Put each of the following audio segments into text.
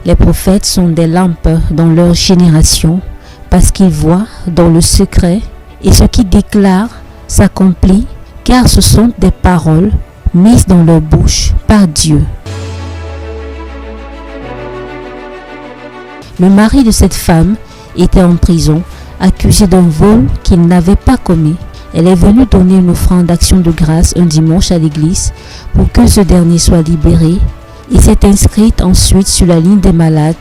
Les prophètes sont des lampes dans leur génération parce qu'ils voient dans le secret et ce qu'ils déclarent s'accomplit car ce sont des paroles mises dans leur bouche par Dieu. Le mari de cette femme était en prison, accusé d'un vol qu'il n'avait pas commis. Elle est venue donner une offrande d'action de grâce un dimanche à l'église pour que ce dernier soit libéré et s'est inscrite ensuite sur la ligne des malades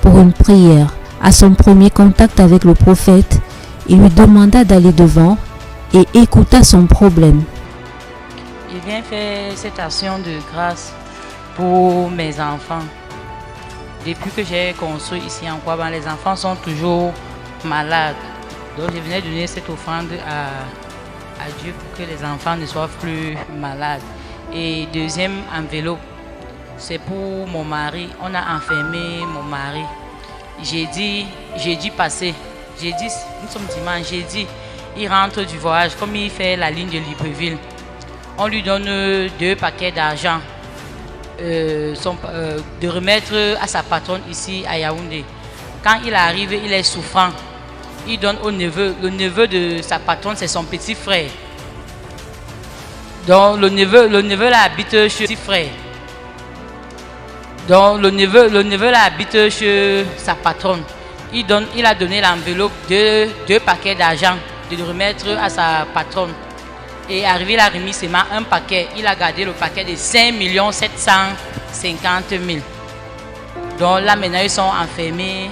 pour une prière. À son premier contact avec le prophète, il lui demanda d'aller devant et écouta son problème. Il vient faire cette action de grâce pour mes enfants. Depuis que j'ai construit ici en Kouaban, les enfants sont toujours malades. Donc je venais donner cette offrande à Dieu pour que les enfants ne soient plus malades. Et deuxième enveloppe, c'est pour mon mari. On a enfermé mon mari. J'ai dit passer. Nous sommes dimanche, j'ai dit, il rentre du voyage, comme il fait la ligne de Libreville. On lui donne 2 paquets d'argent. De remettre à sa patronne ici à Yaoundé. Quand il arrive, il est souffrant. Il donne au neveu. Le neveu de sa patronne, c'est son petit frère. Donc le neveu là habite chez son petit frère. Donc le neveu là habite chez sa patronne. Il a donné l'enveloppe de 2 paquets d'argent de le remettre à sa patronne. Et arrivé, il a remis seulement un paquet. Il a gardé le paquet de 5 750 000. Donc là, maintenant, ils sont enfermés.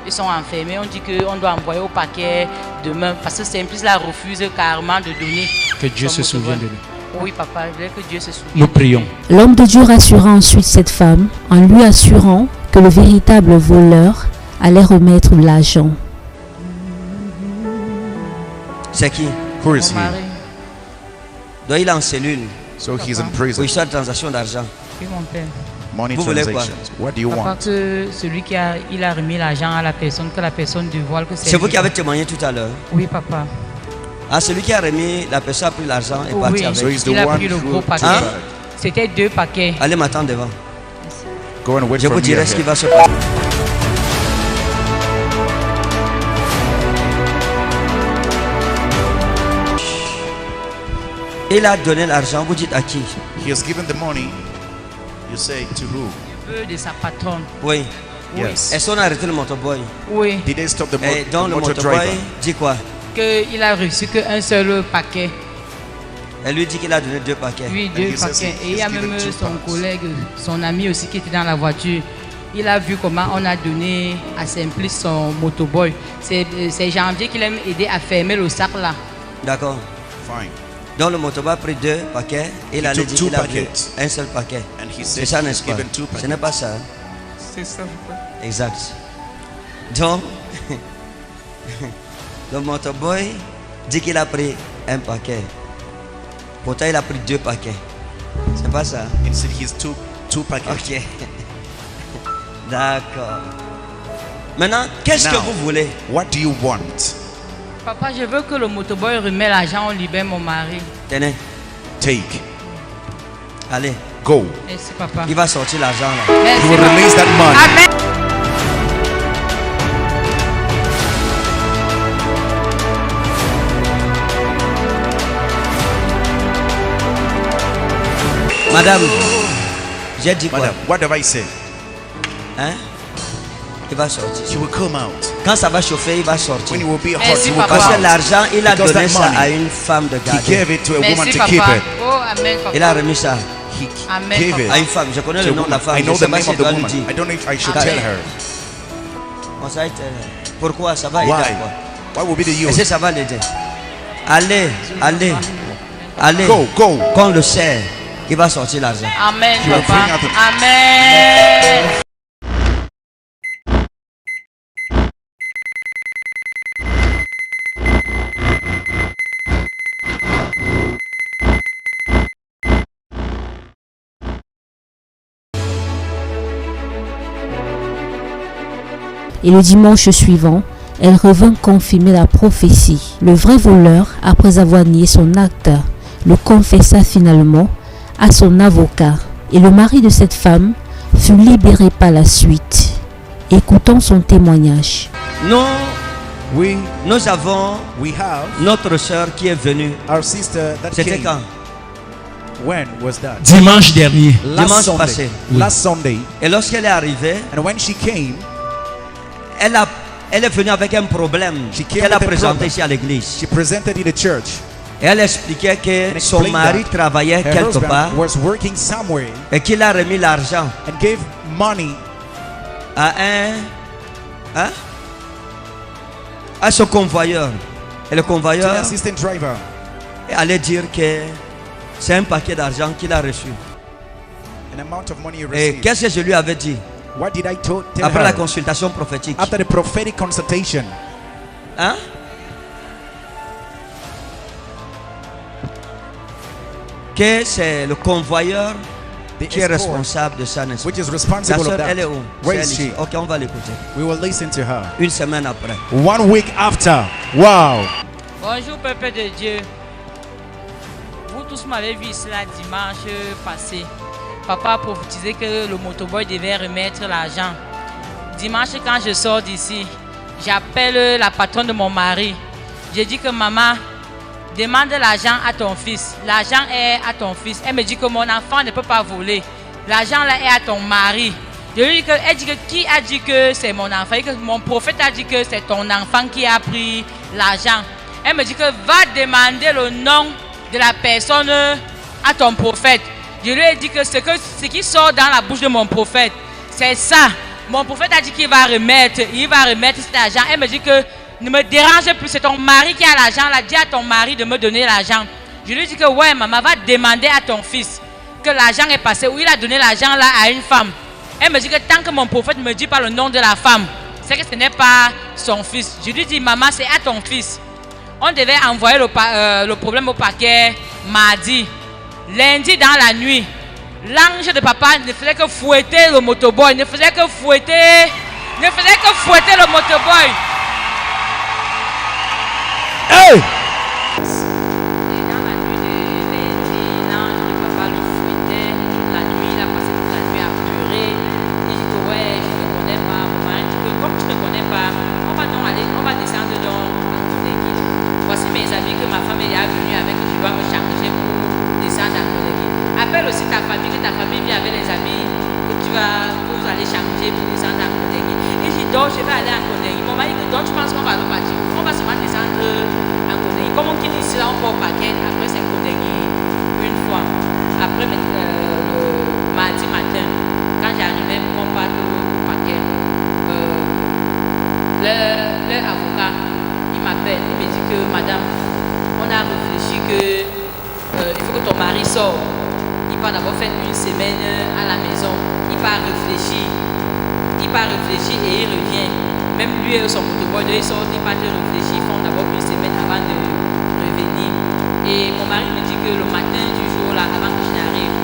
On dit qu'on doit envoyer au paquet demain. Parce que Simplice la refuse carrément de donner. Que Dieu se souvienne de lui. Oui, papa, je voulais que Dieu se souvienne. Nous prions. L'homme de Dieu rassura ensuite cette femme en lui assurant que le véritable voleur allait remettre l'argent. C'est qui? Who is Mon he? mari. Donc il est en cellule. So he's in Pour prison. histoire de transaction d'argent. Oui, mon père. Money Vous voulez quoi? transactions. What do you Papa, want? que celui il a remis l'argent à la personne, que la personne dévoile que c'est C'est vous lui. qui avez témoigné tout à l'heure. Oui, papa. Ah, celui qui a remis, la personne a pris l'argent et est parti Oui, avec. So he's the il a one pris le who gros took paquet. Hein? it. C'était 2 paquets. Allez m'attendre devant. Go and wait Je for vous me dirai ce qui here. va se passer. Il a donné l'argent, vous dites à qui? He has given the money. You say to who? Neveu de sa patronne. Oui. Yes. Est-ce qu'on a arrêté le motoboy? Oui. Did they stop the, Et donc le motor motoboy driver? dit quoi? Qu'il a reçu qu'un seul paquet. Elle lui dit qu'il a donné 2 paquets. Oui, And 2 he says paquets. he Et il y a has même given 2 son packs. collègue, son ami aussi qui était dans la voiture. Il a vu comment on a donné à Simplice son motoboy. C'est Janvier qu'il aime aider à fermer le sac là. D'accord. Fine. Donc le motoboy a pris 2 paquets. Et il a took dit 2 qu'il a pris packets. un seul paquet. And he C'est said ça, he's n'est-ce pas? given 2 Ce n'est packets. pas ça. Hein? C'est ça. Exact. Donc, le motoboy dit qu'il a pris un paquet. Pourtant, il a pris 2 paquets. C'est pas ça. Instead, he's took 2 packets. Ok. D'accord. Maintenant, qu'est-ce que Now, vous voulez? what do you want? Papa, je veux que le motoboy remette l'argent, on libère mon mari. Tenez, Take. allez. Go. Merci, papa. Il va sortir l'argent là. Merci, He will papa. release that money. Amen. Madame, j'ai dit quoi? Madam, what have I said? Hein? Il va sortir. He will come out. Quand ça va chauffer, il va sortir. When it will be hot, Merci, he will papa. come Parce que out. l'argent, il a Because donné that ça money, à une femme de He garde. gave it to a woman Merci, to keep papa. it. Oh, amen, papa. Il a remis ça He Amen, gave papa. it à une femme. Je connais to le a nom de la woman. femme. I Je know ne sais the pas name si of je the dois le woman. dire. I don't know if I should Amen. tell her. On ça va être, pourquoi ça va aider à Why? quoi? What will be the Est-ce que use? ça va l'aider? Allez, allez, allez. Go, go. Qu'on le sert, il va sortir l'argent. Amen, You will papa. bring out the- Amen. Et le dimanche suivant, elle revint confirmer la prophétie. Le vrai voleur, après avoir nié son acte, le confessa finalement à son avocat. Et le mari de cette femme fut libéré par la suite. Écoutons son témoignage. Nous avons We have notre soeur qui est venue. our sister that C'était came. quand? When was that? Dimanche dernier. Dimanche Sunday. passé. Last Sunday. Et lorsqu'elle est arrivée, And when she came, elle est venue avec un problème She came qu'elle a with a présenté problem. ici à l'église. she presented in the church. Et elle expliquait que And son explained mari that travaillait her quelque husband part was working somewhere et qu'il a remis l'argent and gave money à son convoyeur. Et le to convoyeur the assistant driver. allait dire que c'est un paquet d'argent qu'il a reçu. An amount of money he Et received. qu'est-ce que je lui avais dit What did I tell après la her? consultation prophétique? After the prophetic consultation, Hein? Que c'est le convoyeur the qui est escort, responsable de ça, n'est-ce pas? which is La responsible of sœur, that. elle est où? Where C'est is elle she? ici. Ok, on va l'écouter. We will listen to her. Une semaine après. 1 week after. Wow. Bonjour, peuple de Dieu. Vous tous m'avez vu ici là dimanche passé. Papa prophétisait que le motoboy devait remettre l'argent. Dimanche, quand je sors d'ici, j'appelle la patronne de mon mari. Je dis que maman, demande l'argent à ton fils. L'argent est à ton fils. Elle me dit que mon enfant ne peut pas voler. L'argent là est à ton mari. Je lui dis que, elle dit que qui a dit que c'est mon enfant? Que mon prophète a dit que c'est ton enfant qui a pris l'argent. Elle me dit que va demander le nom de la personne à ton prophète. Je lui ai dit que ce qui sort dans la bouche de mon prophète, c'est ça. Mon prophète a dit qu'il va remettre, cet argent. Elle me dit que ne me dérange plus, c'est ton mari qui a l'argent. Elle a dit à ton mari de me donner l'argent. Je lui ai dit que ouais, maman, va demander à ton fils que l'argent est passé, ou il a donné l'argent là à une femme. Elle me dit que tant que mon prophète ne me dit pas le nom de la femme, c'est que ce n'est pas son fils. Je lui dis, maman, c'est à ton fils. On devait envoyer le problème au parquet mardi. Lundi dans la nuit, l'ange de papa ne faisait que fouetter le motoboy, ne faisait que fouetter le motoboy. Hey! Et dans la nuit de lundi, l'ange de papa le fouettait toute la nuit, il a passé toute la nuit à pleurer. Il dit que ouais, je ne connais pas. Mon mari dit que comme tu ne connais pas, on va descendre dans l'église. Voici mes amis que ma femme est venue avec, je dois me charger pour descendre à Konegi. Appelle aussi ta famille, que ta famille vient avec les amis, que vous allez charger pour descendre à Konegi. Et je dis donc je vais aller à Konegi. Mon mari dit donc tu penses qu'on va le partir? On va seulement descendre à Konegi. Comme on quitte ici là, on part au paquet, après c'est Konegi une fois. Après le mardi matin, quand j'arrivais pour qu'on parte au paquet, leur avocat, il m'appelle, il me dit que madame, on a réfléchi que il faut que ton mari sorte. Il part d'abord faire une semaine à la maison. Il part réfléchir et il revient. Même lui et son motoboy, ils sortent, ils partent réfléchir, ils font d'abord une semaine avant de revenir. Et mon mari me dit que le matin du jour là, avant que je n'arrive,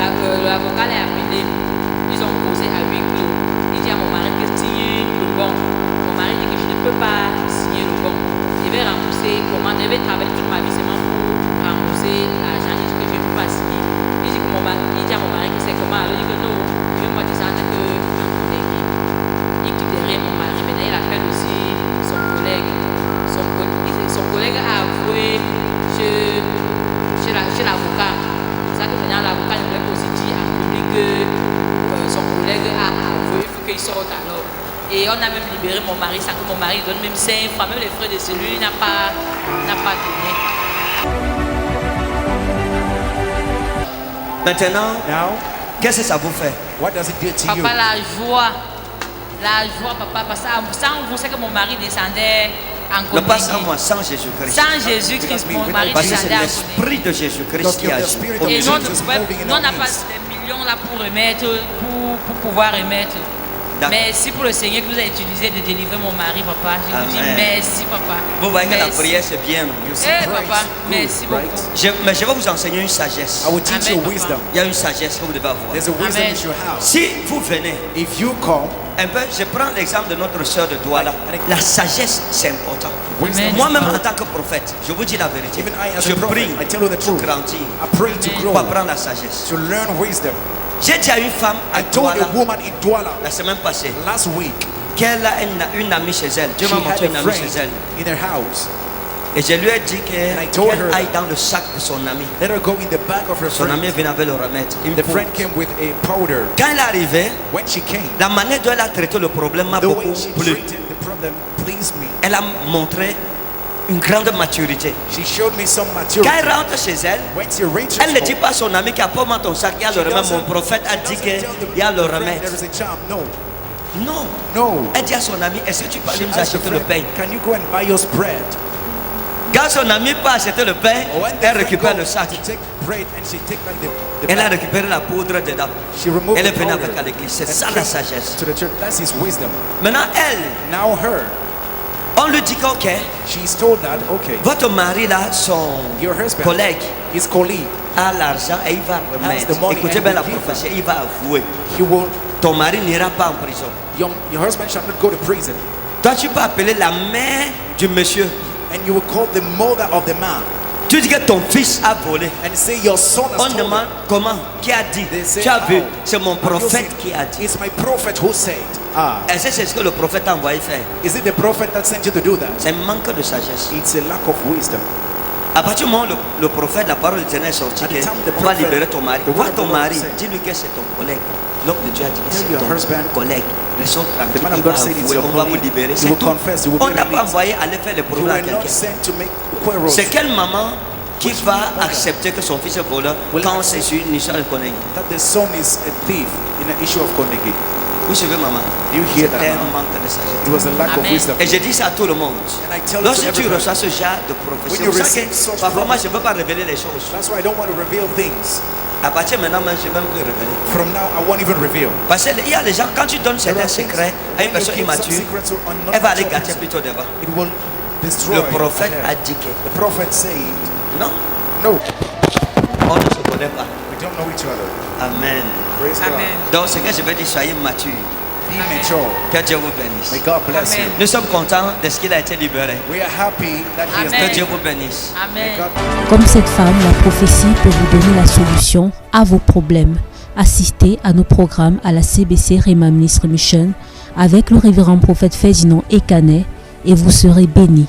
l'avocat l'a appelé. Ils ont causé à huis clos. Il dit à mon mari que signe le bon. Mon mari dit que je ne peux pas signer le bon. Je vais rembourser, je vais travailler toute ma vie seulement pour rembourser l'argent. Il dit que je ne peux pas signer. Il dit à mon mari que c'est comment. Alors il dit que non, je vais me descendre que un collègue. Il quitte derrière mon mari. Maintenant il appelle aussi son collègue. Son collègue a avoué chez l'avocat. C'est ça que maintenant l'avocat ne voulait pas aussi dire en public que son collègue a avoué. Il faut qu'il sorte alors. Et on a même libéré mon mari sans que mon mari donne même 5 francs, même les frais de celui n'a pas donné. Maintenant, Now, qu'est-ce que ça vous fait? what does it do to you? Papa, la joie, papa, parce que sans vous, c'est que mon mari descendait en Non, pas sans Konegi. moi, sans Jésus-Christ. Sans Jésus-Christ, mon mari Parce que c'est descendait en Konegi. l'esprit de Jésus-Christ qui agit. Et Jesus nous, is moving in on our n'a pas midst. des millions là pour remettre, pour pouvoir remettre. D'accord. Merci pour le Seigneur que vous avez utilisé de délivrer mon mari, papa. Je vous dis Amen. merci, papa. Vous voyez que la Merci. prière c'est bien. You see, Eh, praise, papa, good, merci right? beaucoup. Mais je vais vous enseigner une sagesse. I will teach you Amen, wisdom. Il y a une sagesse que vous devez avoir. There's a wisdom Amen. you should have. Si vous venez If you come un peu, je prends l'exemple de notre sœur de Douala. La sagesse, c'est important. Amen. Moi-même, en tant que prophète, je vous dis la vérité. Even I, as Je a prophet, prie I tell you the pour truth. grandir, I pray to Amen. grow, pour apprendre la sagesse. to learn wisdom. J'ai dit à une femme à I told Douala, a woman in Douala la semaine passée, last week, qu'elle a une amie chez elle. Dieu she m'a had montré a une amie friend chez elle. in her house. Et je lui ai dit And I told qu'elle her aille dans le sac de son ami. Let her go in the back of her Son ami friend. venait avec le remède. Une The poudre. friend came with a powder. Quand elle est arrivée, When she came, la manière dont elle a traité le problème m'a the beaucoup way she plu. treated the problem pleased me. Elle a montré une grande maturité. She showed me some Quand maturity. elle rentre chez elle, When she reaches elle ne home, dit pas à son ami qu'il y a pas dans ton sac, il y a she le remède. doesn't- Mon prophète a dit she doesn't tell qu'il y a le the friend remède. there is a charm. No, Non. no. Elle dit à son ami, est-ce que tu peux She aller nous asked the acheter le friend, pain? can you go and buy us bread? Quand son ami part acheter le pain, When the elle friend récupère goes le sac. to take bread and she take back the Elle a bag. récupéré la poudre dedans. She removed Elle est the venue powder avec à l'église. C'est and ça la came sagesse. to the church. That's his wisdom. Maintenant, elle, Now her, on lui dit qu'ok, she's told that, okay, votre mari là, son your husband, collègue, his colleague, a l'argent et il va Has the remettre. money Écoutez and bien la will give prophétie, il va avouer. he will, Ton mari n'ira pas en prison. your husband shall not go to prison. Toi, tu peux appeler la mère du monsieur. And you will call the mother of the man Tu dis que ton fils a volé. and say your son has On stolen. demande comment, qui a dit. They say, Tu as vu, how? c'est mon Have you prophète seen? qui a dit. It's my prophet who said. Ah, Est-ce que c'est ce que le prophète a envoyé faire? is it the prophet that sent you to do that? C'est un manque de sagesse. It's a lack of wisdom. À partir du moment où le prophète, la parole de l'Éternel est sortie, At the time the on va prophet- libérer ton mari. the Vois word of ton the Lord mari, said- dis-lui que c'est ton collègue. L'homme de Dieu a dit que Tell c'est your ton husband- collègue. Restons The tranquilles, man il of va God said it's avouer, your on va vous colleague. libérer. You C'est will tout. confess, you will On be t'a pas released. envoyé aller faire les You problèmes à were not quelqu'un. sent to make quarrels. C'est quelle maman qui Which va mother accepter que son fils est voleur will quand accept- c'est sur une histoire de connerie? That the son is a thief in an issue of Konegi. Vous suivez maman? You hear C'était that? un manque de sagesse. It was a lack of Amen. wisdom. Et je dis ça à tout le monde. And I tell it to Lorsque tu everybody. reçois ce genre de prophétie, When you c'est pour ça receive such que parfois moi prophecy- je ne veux pas révéler les choses. That's why I don't want to reveal things. À partir de maintenant, même, je ne vais même plus révéler. From now, I won't even reveal. Parce qu'il y a des gens, quand tu donnes There certains are things- secrets à une when you personne give some immature, secrets to a not elle va aller mature gâter person, plutôt devant. it will destroy. Le prophète her. a dit que The prophet said, non, no, on ne se connaît pas. we don't know each other. Amen. Praise Amen. Donc, ce que je veux dire, soyez mature. God. Be mature. Que Dieu vous May bénisse. God bless Amen. you. Nous sommes contents de ce qu'il a été libéré. We are happy that He has Amen. Que Dieu vous bénisse. May Amen. God Comme cette femme, la prophétie peut vous donner la solution à vos problèmes. Assistez à nos programmes à la CBC Rhema Ministry Mission avec le révérend prophète Ferdinand Ekanet et vous serez bénis.